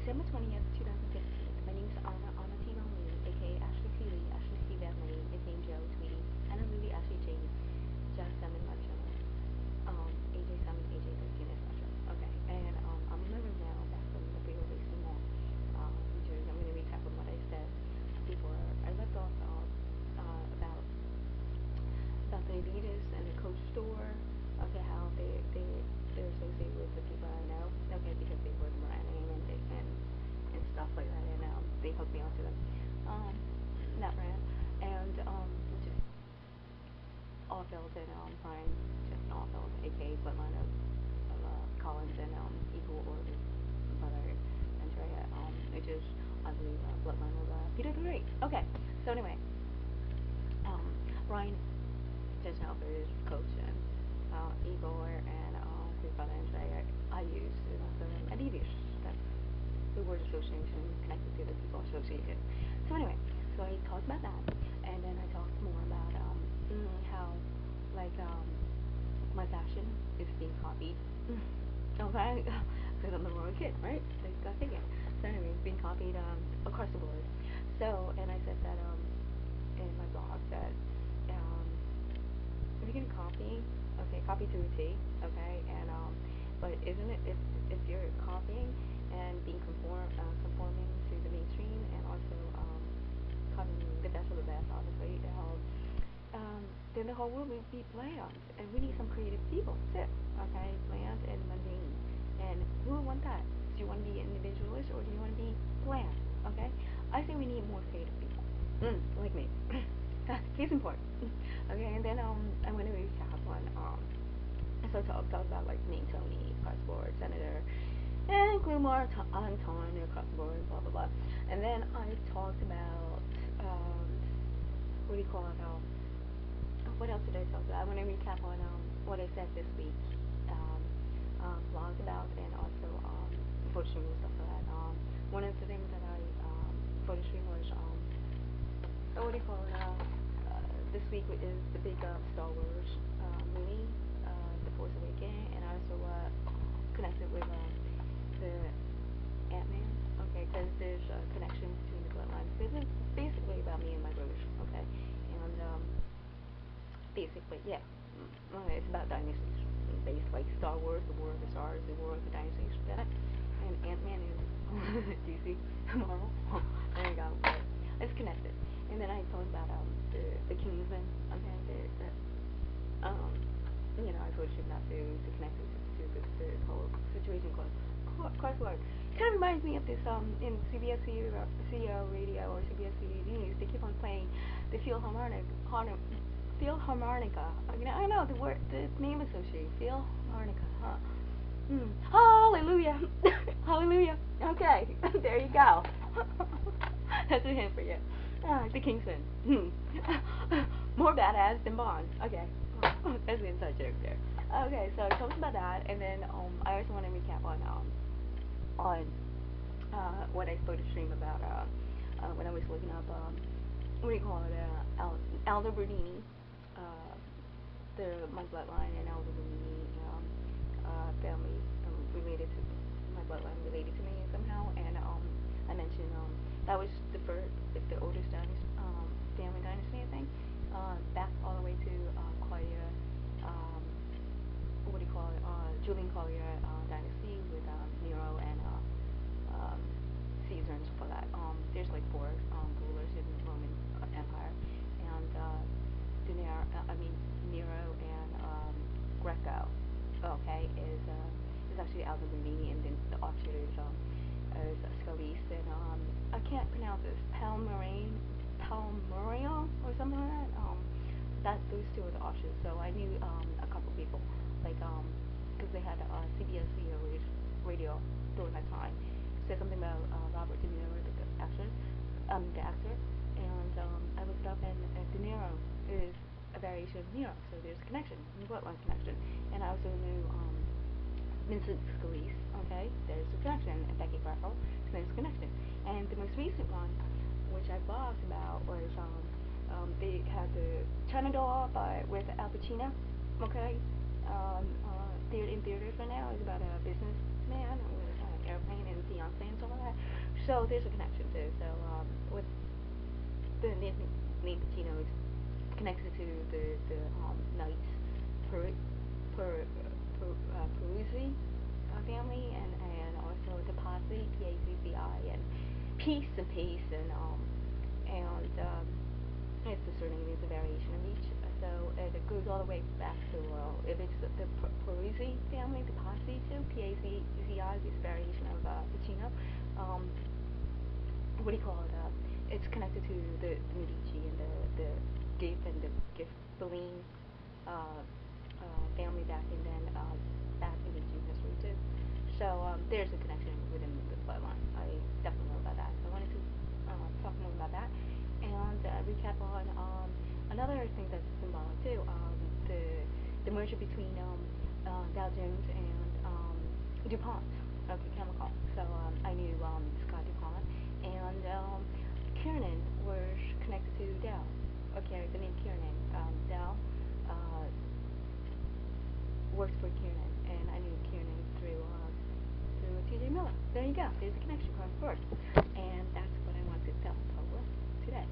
December 20th, 2015. My name is Anna T. Lee, aka Ashley T. Lee, Ashley T. Van Lee, nickname Joe, Tweety, annalilyashleyjane, jaz7-lj, aj7, aj13, etc. Okay, and I'm in my room now, back from the pre-release mall. I'm going to recap on what I said before. I left off about the Adidas and the Coach store. Okay, how they're associated with the people I know. Okay, because they were the brand name and stuff like that, and they hooked me onto them. That brand, and which is Allfield and Brian, just Allfield, aka Bloodline of Collins and Equal or Brother Andrea, which is I believe Bloodline of Peter the Great. Okay, so anyway, Brian just helped his coach and Igor and his brother Andrea. I used Adidas. That's the word association connected to the people associated. So anyway, so I talked about that, and then I talked more about how like my fashion is being copied. Okay, because I'm the royal kid, right? So you gotta think it. So anyway, it's being copied across the board. So, and I said that in my blog that if you're gonna copy, okay, copy to a T, okay, and but isn't it if you're copying and being conforming to the mainstream and also copying the best of the best, obviously, then the whole world will be bland, and we need some creative people too, okay, bland and mundane, and who would want that? Do you want to be individualist or do you want to be bland? Okay, I say we need more creative people, like me. Case in point. Okay, and then I'm going to recap on so talk about like me, Tony, across the board, Senator, and Glumar, Anton, across the board, blah blah blah. And then I talked about what do you call it? What else did I talk about? I want to recap on what I said this week, blogged about, and also photo stream and stuff like that. One of the things that I photo stream was what do you call it? This week is the big Star Wars movie, The Force Awakens, and I also connected with the Ant-Man, okay, because there's a connection between the bloodlines. It's basically about me and my brothers, okay, and basically, yeah, it's about dynasties, based like Star Wars, the War of the Stars, the War of the Dynasties, get it? And Ant-Man is DC, Marvel. There you go. But it's connected. And then I talked about the Kingsman. Okay, you know, I told you not to connect it to the whole situation called crossword. Kind of reminds me of this in CBS radio or CBS News. They keep on playing the Philharmonica. I mean, I don't know the name associated. Philharmonica, huh? Hallelujah. Hallelujah. Okay, there you go. That's a hint for you. The Kingsman. More badass than Bond. Okay. That's an inside joke there. Okay, so I talked about that, and then I also want to recap on what I spoke to stream about when I was looking up what do you call it? Aldo Bernini, my bloodline, and Aldo Bernini family related to my bloodline, related to me somehow, and I mentioned that was the oldest dynasty, family dynasty, I think, back all the way to Claudia, what do you call it, Julian Claudia dynasty with Nero and Caesar and stuff like that. There's like four rulers in the Roman Empire, and Nero and Greco, okay, is actually Aldo Bernini, and then the offshoot is Scalise, and I can't pronounce this, Palmerian or something like that. Those two are the offshoots. So I knew a couple people, like because they had CBS radio during that time. Said something about Robert De Niro, the actor, and I looked it up, and De Niro is a variation of Nero, so there's a connection, a bloodline connection. And I also knew Vincent Scalise, okay, there's a connection, and Becky Greco, so there's a connection. And the most recent one, which I blogged about, was they had the China Doll with Al Pacino, okay, in theaters right now is about a businessman with an airplane and fiance and stuff like that. So there's a connection too. So with the name Pacino is connected to the nice per per Peruzzi family and also the Pazzi, P-A-Z-Z-I, and peace and it's a surname, it's a variation of each. So it goes all the way back to if it's the Peruzzi family, the Pazzi too, P-A-Z-Z-I, this variation of Pacino. What do you call it? It's connected to the Medici and the gift Bellini family back in then back in Jew history too. So there's a connection within the bloodline. I definitely know about that. So I wanted to talk more about that and recap on another thing that's symbolic too. The merger between Dow Jones and DuPont. Okay, chemical. So I knew Scott DuPont and Kiernan was connected to Dow. Okay, the name Kiernan. Dow worked for Kiernan, and I knew Kiernan through T.J. Miller. There you go. There's a connection across the board, and that's what I want to tell Paula today.